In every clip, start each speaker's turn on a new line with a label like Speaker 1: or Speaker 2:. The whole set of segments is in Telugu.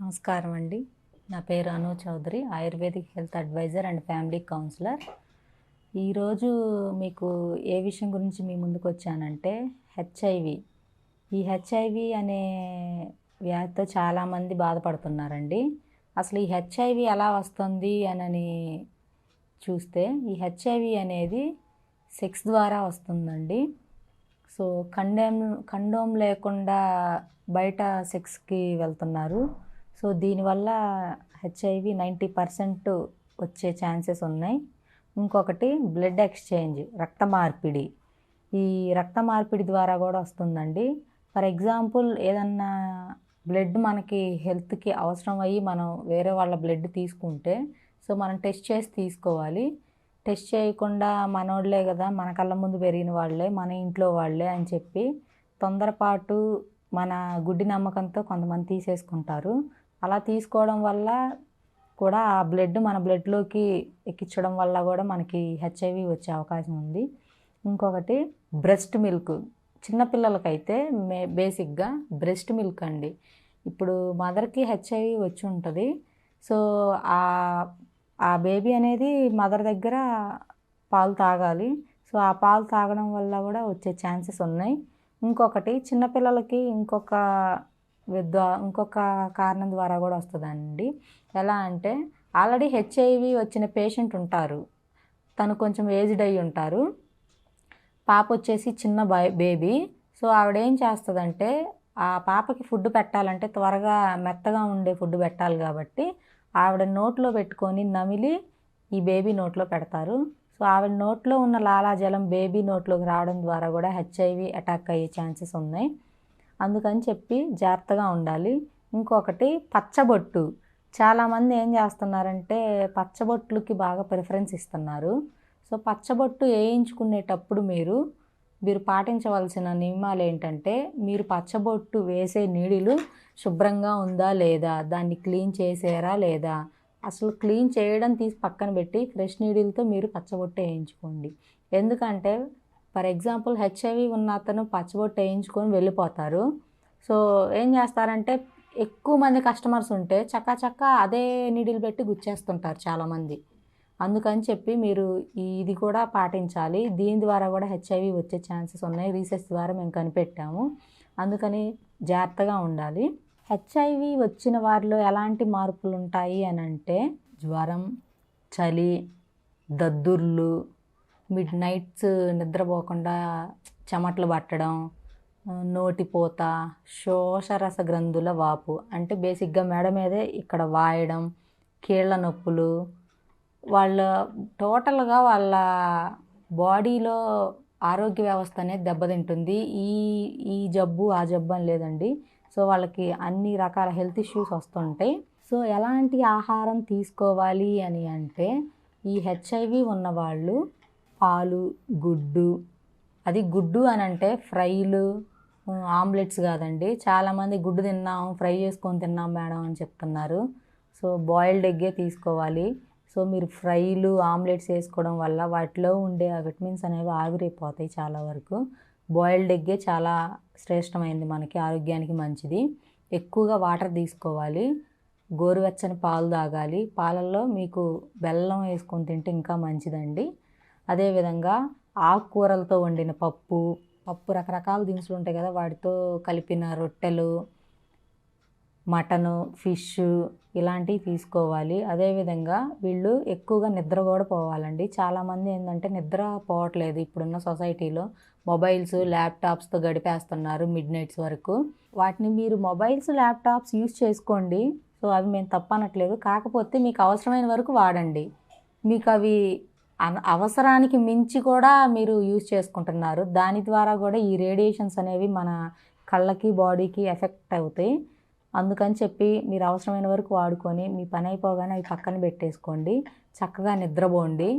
Speaker 1: నమస్కారం అండి. నా పేరు Anu Chaudhary, ayurvedic health advisor and family counsellor. ఈరోజు మీకు ఏ విషయం గురించి మీ ముందుకు వచ్చానంటే హెచ్ఐవి. ఈ హెచ్ఐవి అనే వ్యాధితో చాలామంది బాధపడుతున్నారండి. అసలు ఈ హెచ్ఐవి ఎలా వస్తుంది అని చూస్తే ఈ హెచ్ఐవి అనేది సెక్స్ ద్వారా వస్తుందండి. సో కండోమ్ లేకుండా బయట సెక్స్కి వెళ్తున్నారు. సో దీనివల్ల హెచ్ఐవి 90% వచ్చే ఛాన్సెస్ ఉన్నాయి. ఇంకొకటి బ్లడ్ ఎక్స్చేంజ్, రక్త మార్పిడి. ఈ రక్త మార్పిడి ద్వారా కూడా వస్తుందండి. ఫర్ ఎగ్జాంపుల్ ఏదన్నా బ్లడ్ మనకి హెల్త్కి అవసరం అయ్యి మనం వేరే వాళ్ళ బ్లడ్ తీసుకుంటే సో మనం టెస్ట్ చేసి తీసుకోవాలి. టెస్ట్ చేయకుండా మనోళ్ళే కదా, మన కళ్ళ ముందు పెరిగిన వాళ్ళే, మన ఇంట్లో వాళ్ళే అని చెప్పి తొందరపాటు మన గుడ్డి నమ్మకంతో కొంతమంది తీసేసుకుంటారు. అలా తీసుకోవడం వల్ల కూడా ఆ బ్లడ్ మన బ్లడ్లోకి ఎక్కించడం వల్ల కూడా మనకి హెచ్ఐవి వచ్చే అవకాశం ఉంది. ఇంకొకటి బ్రెస్ట్ మిల్క్. చిన్నపిల్లలకైతే బేసిక్గా బ్రెస్ట్ మిల్క్ అండి. ఇప్పుడు మదర్కి హెచ్ఐవి వచ్చి ఉంటుంది. సో ఆ బేబీ అనేది మదర్ దగ్గర పాలు తాగాలి. సో ఆ పాలు తాగడం వల్ల కూడా వచ్చే ఛాన్సెస్ ఉన్నాయి. ఇంకొకటి చిన్నపిల్లలకి ఇంకొక కారణం ద్వారా కూడా వస్తుందండి. ఎలా అంటే ఆల్రెడీ హెచ్ఐవి వచ్చిన పేషెంట్ ఉంటారు, తను కొంచెం ఏజ్డ్ అయ్యి ఉంటారు. పాప వచ్చేసి చిన్న బేబీ. సో ఆవిడ ఏం చేస్తుందంటే ఆ పాపకి ఫుడ్ పెట్టాలంటే త్వరగా మెత్తగా ఉండే ఫుడ్ పెట్టాలి కాబట్టి ఆవిడ నోట్లో పెట్టుకొని నమిలి ఈ బేబీ నోట్లో పెడతారు. సో ఆవిడ నోట్లో ఉన్న లాలాజలం బేబీ నోట్లోకి రావడం ద్వారా కూడా హెచ్ఐవి అటాక్ అయ్యే ఛాన్సెస్ ఉన్నాయి. అందుకని చెప్పి జాగ్రత్తగా ఉండాలి. ఇంకొకటి పచ్చబొట్టు. చాలామంది ఏం చేస్తున్నారంటే పచ్చబొట్లుకి బాగా ప్రిఫరెన్స్ ఇస్తున్నారు. సో పచ్చబొట్టు వేయించుకునేటప్పుడు మీరు పాటించవలసిన నియమాలు ఏంటంటే, మీరు పచ్చబొట్టు వేసే నీడిలు శుభ్రంగా ఉందా లేదా, దాన్ని క్లీన్ చేసారా లేదా, అసలు క్లీన్ చేయడం తీసి పక్కన పెట్టి ఫ్రెష్ నీడిల్తో మీరు పచ్చబొట్టు వేయించుకోండి. ఎందుకంటే ఫర్ ఎగ్జాంపుల్ హెచ్ఐవి ఉన్న అతను పచ్చబొట్టు వేయించుకొని వెళ్ళిపోతారు. సో ఏం చేస్తారంటే ఎక్కువ మంది కస్టమర్స్ ఉంటే చక్కా అదే నీడిల్ పెట్టి గుచ్చేస్తుంటారు చాలామంది. అందుకని చెప్పి మీరు ఇది కూడా పాటించాలి. దీని ద్వారా కూడా హెచ్ఐవి వచ్చే ఛాన్సెస్ ఉన్నాయి. రీసెర్చ్ ద్వారా మేము కనిపెట్టాము. అందుకని జాగ్రత్తగా ఉండాలి. హెచ్ఐవి వచ్చిన వారిలో ఎలాంటి మార్పులు ఉంటాయి అని అంటే జ్వరం, చలి, దద్దుర్లు, మిడ్ నైట్స్ నిద్రపోకుండా చెమటలు పట్టడం, నోటిపోత, శోషరస గ్రంథుల వాపు. అంటే బేసిక్గా మెడ మీదే ఇక్కడ వాయడం, కీళ్ళ నొప్పులు, టోటల్గా వాళ్ళ బాడీలో ఆరోగ్య వ్యవస్థ అనేది దెబ్బతింటుంది. ఈ జబ్బు ఆ జబ్బు అని లేదండి. సో వాళ్ళకి అన్ని రకాల హెల్త్ ఇష్యూస్ వస్తుంటాయి. సో ఎలాంటి ఆహారం తీసుకోవాలి అని అంటే ఈ హెచ్ఐవి ఉన్నవాళ్ళు పాలు, గుడ్డు, అది గుడ్డు అని అంటే ఫ్రైలు, ఆమ్లెట్స్ కాదండి. చాలామంది గుడ్డు తిన్నాం, ఫ్రై చేసుకొని తిన్నాం మేడం అని చెప్తున్నారు. సో బాయిల్డ్ ఎగ్గే తీసుకోవాలి. సో మీరు ఫ్రైలు, ఆమ్లెట్స్ వేసుకోవడం వల్ల వాటిలో ఉండే ఆ విటమిన్స్ అనేవి ఆవిరైపోతాయి చాలా వరకు. బాయిల్డ్ ఎగ్గే చాలా శ్రేష్టమైంది, మనకి ఆరోగ్యానికి మంచిది. ఎక్కువగా వాటర్ తీసుకోవాలి. గోరువెచ్చని పాలు తాగాలి. పాలల్లో మీకు బెల్లం వేసుకొని తింటే ఇంకా మంచిదండి. అదేవిధంగా ఆకుకూరలతో వండిన పప్పు రకరకాల దినుసులు ఉంటాయి కదా, వాటితో కలిపిన రొట్టెలు, మటను, ఫిష్ ఇలాంటివి తీసుకోవాలి. అదేవిధంగా వీళ్ళు ఎక్కువగా నిద్ర కూడా పోవాలండి. చాలామంది ఏంటంటే నిద్ర పోవట్లేదు. ఇప్పుడున్న సొసైటీలో మొబైల్స్, ల్యాప్టాప్స్తో గడిపేస్తున్నారు మిడ్ నైట్స్ వరకు. వాటిని మీరు మొబైల్స్, ల్యాప్టాప్స్ యూజ్ చేసుకోండి. సో అవి మేము తప్పనట్లేదు. కాకపోతే మీకు అవసరమైన వరకు వాడండి. మీకు అవి అవసరానికి మించి కూడా మీరు యూజ్ చేసుకుంటున్నారు. దాని ద్వారా కూడా ఈ రేడియేషన్స్ అనేవి మన కళ్ళకి, బాడీకి ఎఫెక్ట్ అవుతాయి. అందుకని చెప్పి మీరు అవసరమైన వరకు వాడుకొని మీ పని అయిపోగానే అవి పక్కన పెట్టేసుకోండి. చక్కగా నిద్రపోండి.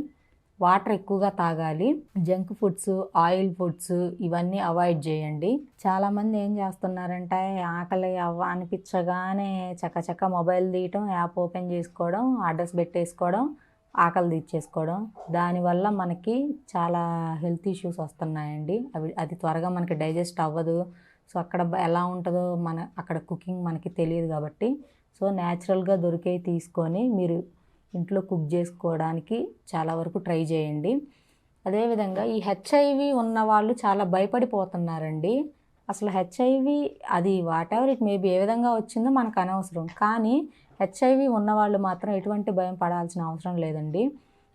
Speaker 1: వాటర్ ఎక్కువగా తాగాలి. జంక్ ఫుడ్స్, ఆయిల్ ఫుడ్స్ ఇవన్నీ అవాయిడ్ చేయండి. చాలామంది ఏం చేస్తున్నారంటే ఆకలి అనిపించగానే చక్క మొబైల్ తీయటం, యాప్ ఓపెన్ చేసుకోవడం, అడ్రస్ పెట్టేసుకోవడం, ఆకలి తీర్చేసుకోవడం. దానివల్ల మనకి చాలా హెల్త్ ఇష్యూస్ వస్తున్నాయండి. అది త్వరగా మనకి డైజెస్ట్ అవ్వదు. సో అక్కడ ఎలా ఉంటుందో అక్కడ కుకింగ్ మనకి తెలియదు కాబట్టి సో న్యాచురల్గా దొరికేవి తీసుకొని మీరు ఇంట్లో కుక్ చేసుకోవడానికి చాలా వరకు ట్రై చేయండి. అదేవిధంగా ఈ హెచ్ఐవి ఉన్న వాళ్ళు చాలా భయపడిపోతున్నారండి. అసలు హెచ్ఐవి అది వాటెవర్ ఇట్ మేబీ ఏ విధంగా వచ్చిందో మనకు అనవసరం. కానీ హెచ్ఐవి ఉన్నవాళ్ళు మాత్రం ఎటువంటి భయం పడాల్సిన అవసరం లేదండి.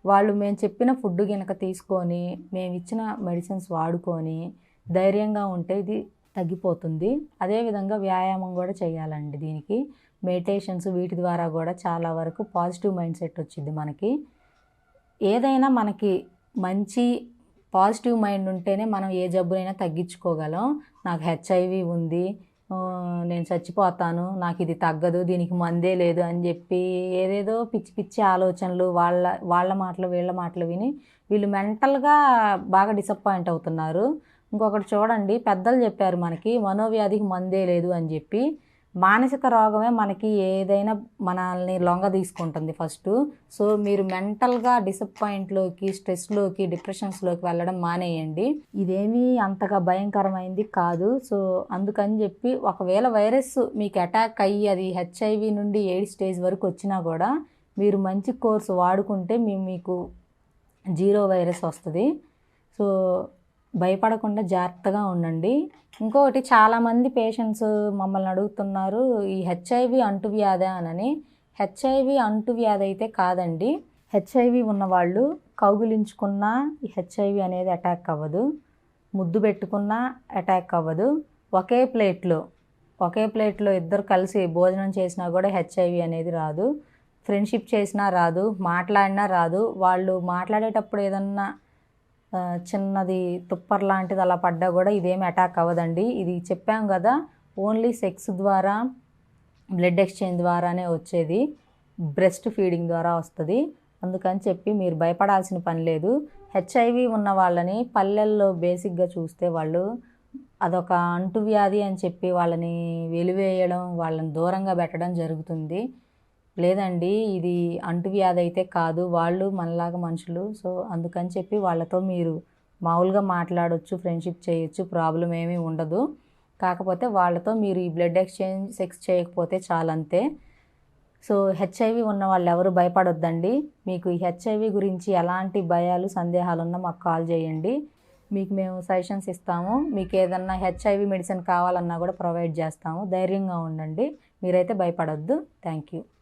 Speaker 1: వాళ్ళు మేము చెప్పిన ఫుడ్ గనుక తీసుకొని, మేము ఇచ్చిన మెడిసిన్స్ వాడుకొని ధైర్యంగా ఉంటే ఇది తగ్గిపోతుంది. అదేవిధంగా వ్యాయామం కూడా చేయాలండి దీనికి. మెడిటేషన్స్ వీటి ద్వారా కూడా చాలా వరకు పాజిటివ్ మైండ్ సెట్ వచ్చింది మనకి. ఏదైనా మనకి మంచి పాజిటివ్ మైండ్ ఉంటేనే మనం ఏ జబ్బునైనా తగ్గించుకోగలం. నాకు హెచ్ఐవి ఉంది, నేను చచ్చిపోతాను, నాకు ఇది తగ్గదు, దీనికి మందే లేదు అని చెప్పి ఏదేదో పిచ్చి పిచ్చి ఆలోచనలు వాళ్ళ మాటలు వీళ్ళ మాటలు విని వీళ్ళు మెంటల్గా బాగా డిసప్పాయింట్ అవుతున్నారు. ఇంకొకటి చూడండి, పెద్దలు చెప్పారు మనకి మనోవ్యాధికి మందే లేదు అని చెప్పి. మానసిక రోగమే మనకి ఏదైనా మనల్ని లొంగ తీసుకుంటుంది ఫస్ట్. సో మీరు మెంటల్గా డిసప్పాయింట్లోకి, స్ట్రెస్లోకి, డిప్రెషన్స్లోకి వెళ్ళడం మానేయండి. ఇదేమీ అంతగా భయంకరమైంది కాదు. సో అందుకని చెప్పి ఒకవేళ వైరస్ మీకు అటాక్ అయ్యి అది హెచ్ఐవి నుండి ఎయిడ్స్ స్టేజ్ వరకు వచ్చినా కూడా మీరు మంచి కోర్సు వాడుకుంటే మీకు 0 వైరస్ వస్తుంది. సో భయపడకుండా జాగ్రత్తగా ఉండండి. ఇంకొకటి, చాలామంది పేషెంట్స్ మమ్మల్ని అడుగుతున్నారు ఈ హెచ్ఐవి అంటువ్యాధా అని. హెచ్ఐవి అంటువ్యాధి అయితే కాదండి. హెచ్ఐవి ఉన్నవాళ్ళు కౌగిలించుకున్నా ఈ హెచ్ఐవి అనేది అటాక్ అవ్వదు, ముద్దు పెట్టుకున్నా అటాక్ అవ్వదు. ఒకే ప్లేట్లో ఇద్దరు కలిసి భోజనం చేసినా కూడా హెచ్ఐవి అనేది రాదు. ఫ్రెండ్షిప్ చేసినా రాదు, మాట్లాడినా రాదు. వాళ్ళు మాట్లాడేటప్పుడు ఏదన్నా చిన్నది తుప్పర్ లాంటిది అలా పడ్డా కూడా ఇదేమి అటాక్ అవ్వదండి. ఇది చెప్పాం కదా, ఓన్లీ సెక్స్ ద్వారా, బ్లడ్ ఎక్స్చేంజ్ ద్వారానే వచ్చేది, బ్రెస్ట్ ఫీడింగ్ ద్వారా వస్తుంది. అందుకని చెప్పి మీరు భయపడాల్సిన పని లేదు. హెచ్ఐవి ఉన్న వాళ్ళని పల్లెల్లో బేసిక్గా చూస్తే వాళ్ళు అదొక అంటువ్యాధి అని చెప్పి వాళ్ళని వెలివేయడం, వాళ్ళని దూరంగా పెట్టడం జరుగుతుంది. లేదండి, ఇది అంటువ్యాధి అయితే కాదు, వాళ్ళు మనలాగా మనుషులు. సో అందుకని చెప్పి వాళ్ళతో మీరు మామూలుగా మాట్లాడవచ్చు, ఫ్రెండ్షిప్ చేయొచ్చు, ప్రాబ్లం ఏమీ ఉండదు. కాకపోతే వాళ్ళతో మీరు ఈ బ్లడ్ ఎక్స్చేంజ్, సెక్స్ చేయకపోతే చాలంతే. సో హెచ్ఐవి ఉన్న వాళ్ళు ఎవరు భయపడొద్దండి. మీకు ఈ హెచ్ఐవి గురించి ఎలాంటి భయాలు, సందేహాలు ఉన్నా మాకు కాల్ చేయండి. మీకు మేము సజెషన్స్ ఇస్తాము. మీకు ఏదన్నా హెచ్ఐవి మెడిసిన్ కావాలన్నా కూడా ప్రొవైడ్ చేస్తాము. ధైర్యంగా ఉండండి, మీరైతే భయపడొద్దు. Thank you.